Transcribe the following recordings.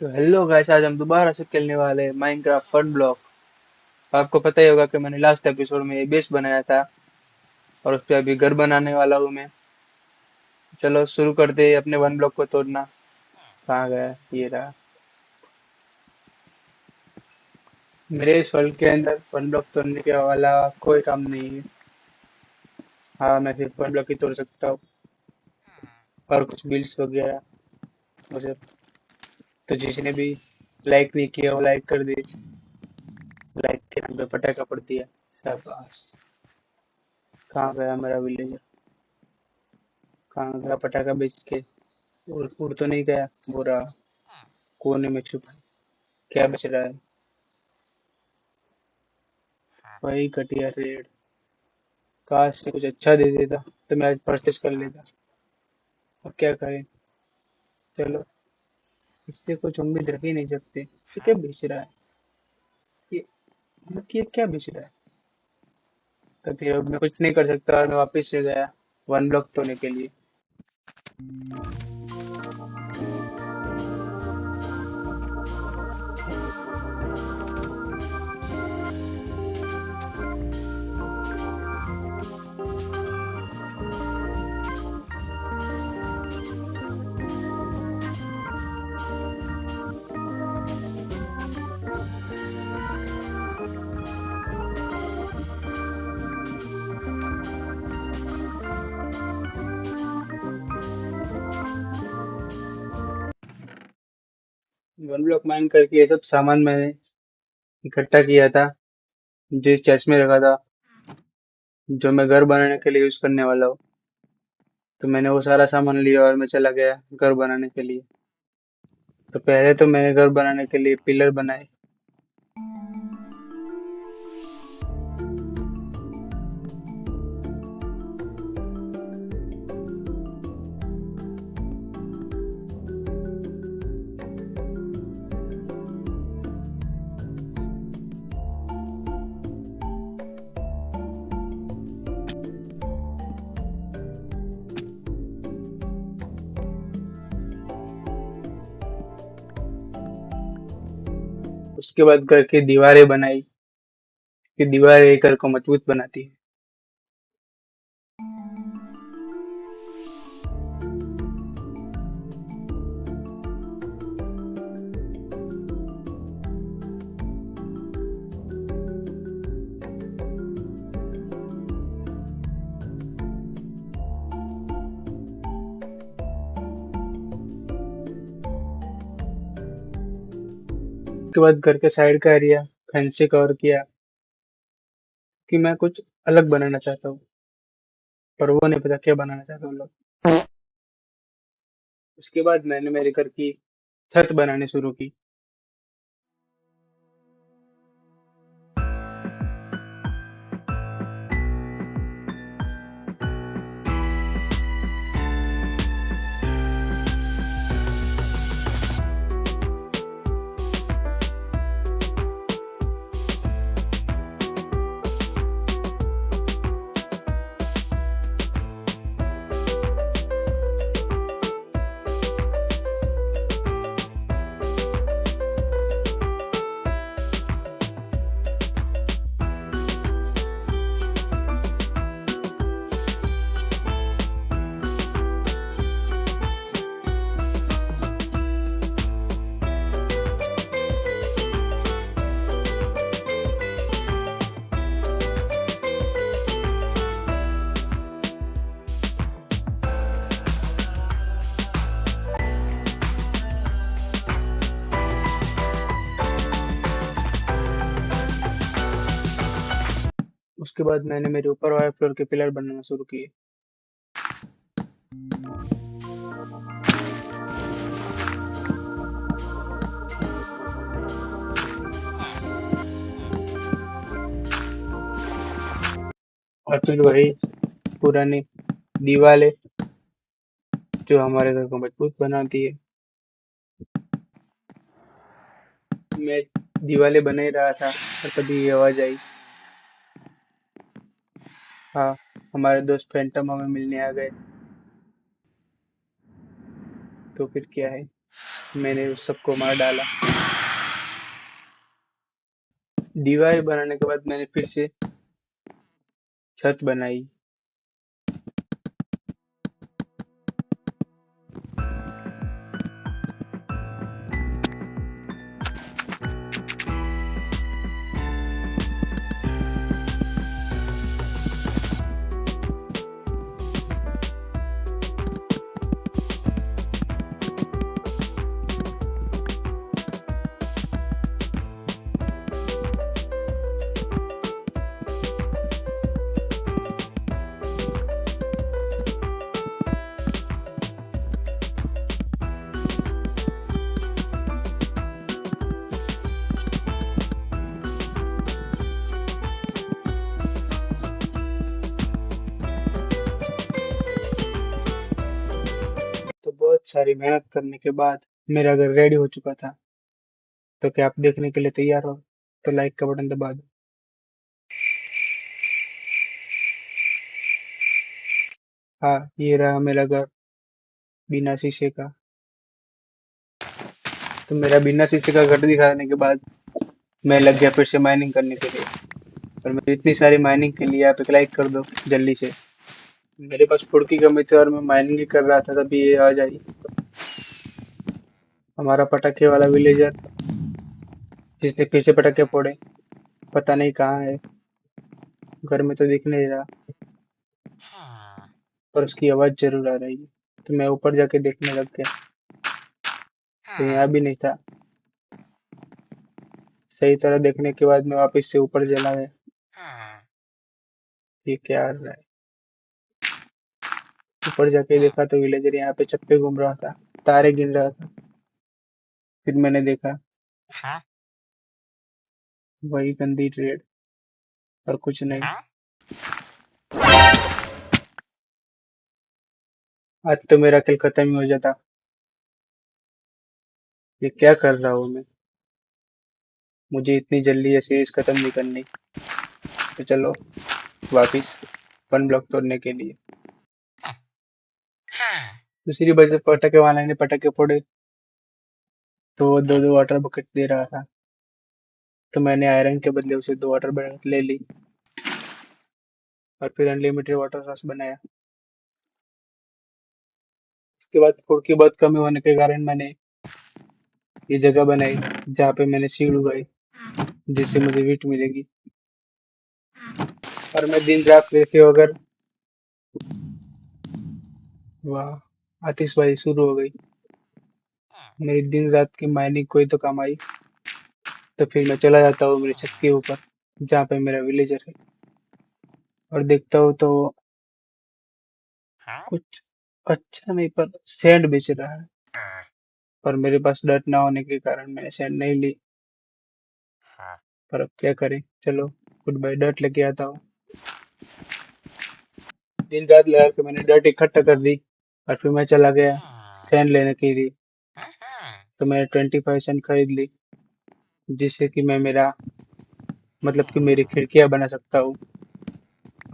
तो hello guys, आज हम दोबारा से खेलने वाले हैं माइनक्राफ्ट फन ब्लॉक। आपको पता ही होगा कि मैंने लास्ट एपिसोड में ये बेस बनाया था और उस पे अभी घर बनाने वाला हूँ मैं। चलो शुरू करते हैं अपने वन ब्लॉक को तोड़ना। कहाँ गया? ये रहा। मेरे इस वर्ल्ड के अंदर वन ब्लॉक तोड़ने के वाला कोई काम नहीं है। हाँ, मैं सिर्फ वन ब्लॉक ही तोड़ सकता हूँ और कुछ बिल्ड्स वगैरह मुझे। तो जिसने भी लाइक नहीं किया वो लाइक कर दे। लाइक के नाम पे पटाखा पड़ दिया। शाबाश। कहाँ गया मेरा विलेजर? कहाँ गया पटाखा बेच के? उड़ तो नहीं गया? बुरा। कोने में छुपा है। क्या बच रहा है? वही घटिया रेड। काश से कुछ अच्छा दे देता तो मैं आज परचेस कर लेता। अब क्या करें? चलो, इससे कुछ उम्मीद रख ही नहीं सकते। ये क्या बेच रहा है? ये ये क्या बेच रहा है? तो फिर अब मैं कुछ नहीं कर सकता और मैं वापस से गया वन ब्लॉक होने के लिए। वन ब्लॉक माइन करके ये सब सामान मैंने इकट्ठा किया था, जो इस चेस्ट में रखा था, जो मैं घर बनाने के लिए यूज करने वाला हूँ। तो मैंने वो सारा सामान लिया और मैं चला गया घर बनाने के लिए। तो पहले तो मैंने घर बनाने के लिए पिलर बनाए। उसके बाद घर की दीवारें बनाई, कि दीवारें घर को मजबूत बनाती है। उसके बाद घर के साइड का एरिया फेंस से कवर किया, कि मैं कुछ अलग बनाना चाहता हूँ, पर वो नहीं पता क्या बनाना चाहता हूँ लोग। उसके बाद मैंने मेरे घर की छत बनानी शुरू की। उसके बाद मैंने मेरे ऊपर वाले फ्लोर के पिलर बनाना शुरू किए। और फिर वही पुरानी दीवारें जो हमारे घर को मजबूत बनाती है। मैं दीवारें बना ही रहा था और तभी ये आवाज आई। हाँ, हमारे दोस्त फैंटम हमें मिलने आ गए। तो फिर क्या है, मैंने उस सबको मार डाला। दीवार बनाने के बाद मैंने फिर से छत बनाई। तो बहुत सारी मेहनत करने के बाद मेरा घर रेडी हो चुका था। तो क्या आप देखने के लिए तैयार हो? तो लाइक का बटन दबा दो। हाँ, ये रहा मेरा घर बिना शीशे का। तो मेरा बिना शीशे का घर दिखाने के बाद मैं लग गया फिर से माइनिंग करने के लिए। और मैं इतनी सारी माइनिंग के लिए आप एक लाइक कर दो जल्दी से। मेरे पास फुड की कमी थी और मैं माइनिंग ही कर रहा था, तभी ये आ जाई। हमारा पटाखे वाला विलेजर जिसने फिर से पटाखे फोड़े, पता नहीं कहाँ है। घर में तो दिख नहीं रहा, पर उसकी आवाज जरूर आ रही है। तो मैं ऊपर जाके देखने लग गया, तो यहाँ भी नहीं था। सही तरह देखने के बाद मैं वापस से ऊपर चला गया। ये क्या आ रहा है? ऊपर जाके देखा तो विलेजर यहाँ पे छत पे घूम रहा था, तारे गिन रहा था। फिर मैंने देखा वही गंदी ट्रेड, और कुछ नहीं। आज तो मेरा खेल खत्म ही हो जाता। ये क्या कर रहा हूँ मैं? मुझे इतनी जल्दी ये सीरीज खत्म नहीं करनी। तो चलो वापिस वन ब्लॉक तोड़ने के लिए। दूसरी वजह पटाखे वाले ने पटाखे फोड़े, तो वो दो दो वाटर बकेट दे रहा था। तो मैंने आयरन के बदले उसे दो वाटर बकेट ले ली और फिर अनलिमिटेड वाटर सॉस बनाया। उसके बाद फूड की बहुत कमी होने के कारण मैंने ये जगह बनाई जहाँ पे मैंने सीड उगाई, जिससे मुझे वीट मिलेगी। और मैं दिन रात देखे अगर, वाह, आतिशबाजी शुरू हो गई। मेरी दिन रात की माइनिंग कोई तो काम आई। तो फिर मैं चला जाता हूँ मेरी छत के ऊपर जहाँ पे मेरा विलेजर है, और देखता हूँ तो वो कुछ अच्छा नहीं पर सैंड बेच रहा है। पर मेरे पास डर्ट ना होने के कारण मैंने सैंड नहीं ली। पर अब क्या करें, चलो गुड बाय, डर्ट लेके आता हूँ। दिन रात लगा के मैंने डर्ट इकट्ठा कर दी और फिर मैं चला गया सैंड लेने के लिए। तो मैंने 25 सेंट खरीद ली, जिससे कि मैं मेरा मतलब कि मेरी खिड़कियां बना सकता हूँ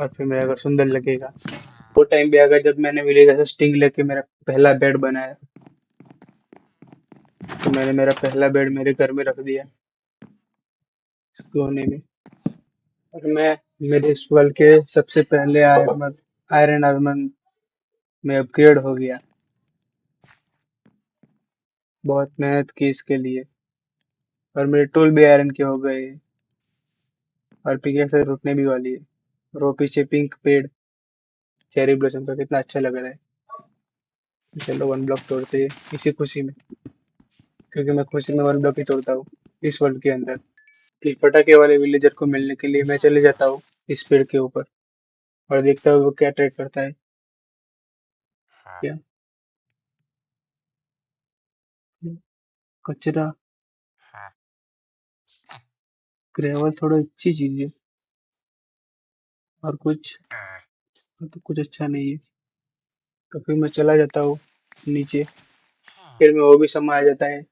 और फिर मेरा घर सुंदर लगेगा। वो टाइम भी आ गया जब मैंने विलेज से स्टिंग लेके मेरा पहला बेड बनाया। तो मैंने मेरा पहला बेड मेरे घर में रख दिया, इस कोने में। और मैं मेरे इस वर्ल्ड के सबसे पहले आयरन आर्मर में अपग्रेड हो गया। बहुत मेहनत की इसके लिए, और मेरे टूल भी आयरन के हो गए हैं, और पिकेक्स रुकने भी वाली है। और वो पीछे पिंक पेड़ चेरी ब्लॉसम का कितना अच्छा लग रहा है। चलो वन ब्लॉक तोड़ते हैं इसी खुशी में, क्योंकि मैं खुशी में वन ब्लॉक ही तोड़ता हूँ इस वर्ल्ड के अंदर। फिर पटाखे वाले विलेजर को मिलने के लिए मैं चले जाता हूँ इस पेड़ के ऊपर, और देखता हूँ वो क्या ट्रेड करता है। क्या कचरा, ग्रेवल थोड़ा अच्छी चीज है, और कुछ तो कुछ अच्छा नहीं है। तो फिर मैं चला जाता हूँ नीचे। फिर मैं वो भी समय आ जाता है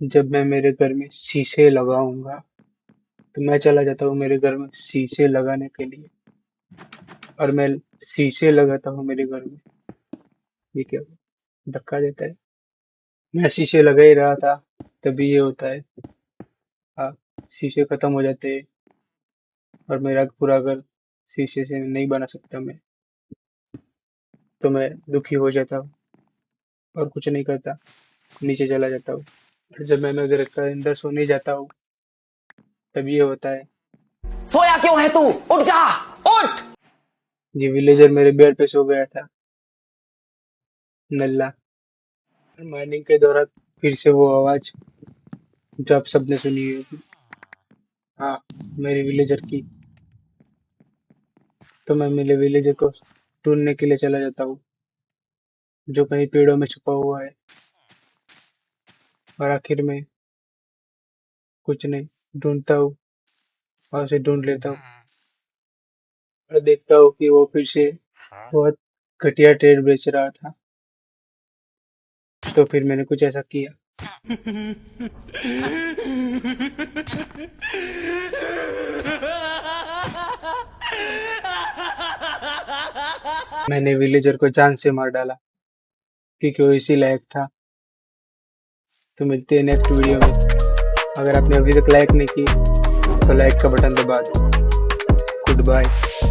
जब मैं मेरे घर में शीशे लगाऊंगा। तो मैं चला जाता हूँ मेरे घर में शीशे लगाने के लिए, और मैं शीशे लगाता हूँ मेरे घर में। ये क्या धक्का देता है? मैं शीशे लगा ही रहा था, तभी ये होता है। हाँ, शीशे खत्म हो जाते हैं और मेरा पूरा घर शीशे से नहीं बना सकता मैं, तो मैं दुखी हो जाता हूँ और कुछ नहीं करता, नीचे चला जाता हूँ। और जब मैं घर के अंदर सोने जाता हूँ, तब ये होता है। सोया क्यों है तू? उठ जा, उठ। ये विलेजर मेरे बेड पे सो गया था, नल्ला। मॉर्निंग के दौरान फिर से वो आवाज जो आप सबने सुनी होगी, हाँ, मेरे विलेजर की। तो मैं मेरे विलेजर को ढूंढने के लिए चला जाता हूँ, जो कहीं पेड़ों में छुपा हुआ है। और आखिर में कुछ नहीं, ढूंढता हूँ और उसे ढूंढ लेता हूँ और देखता हूँ कि वो फिर से बहुत घटिया ट्रेड बेच रहा था। तो फिर मैंने कुछ ऐसा किया। मैंने विलेजर को जान से मार डाला, क्योंकि वो इसी लायक था। तो मिलते हैं नेक्स्ट वीडियो में। अगर आपने अभी तक लाइक नहीं की, तो लाइक का बटन दबा दो। Good bye.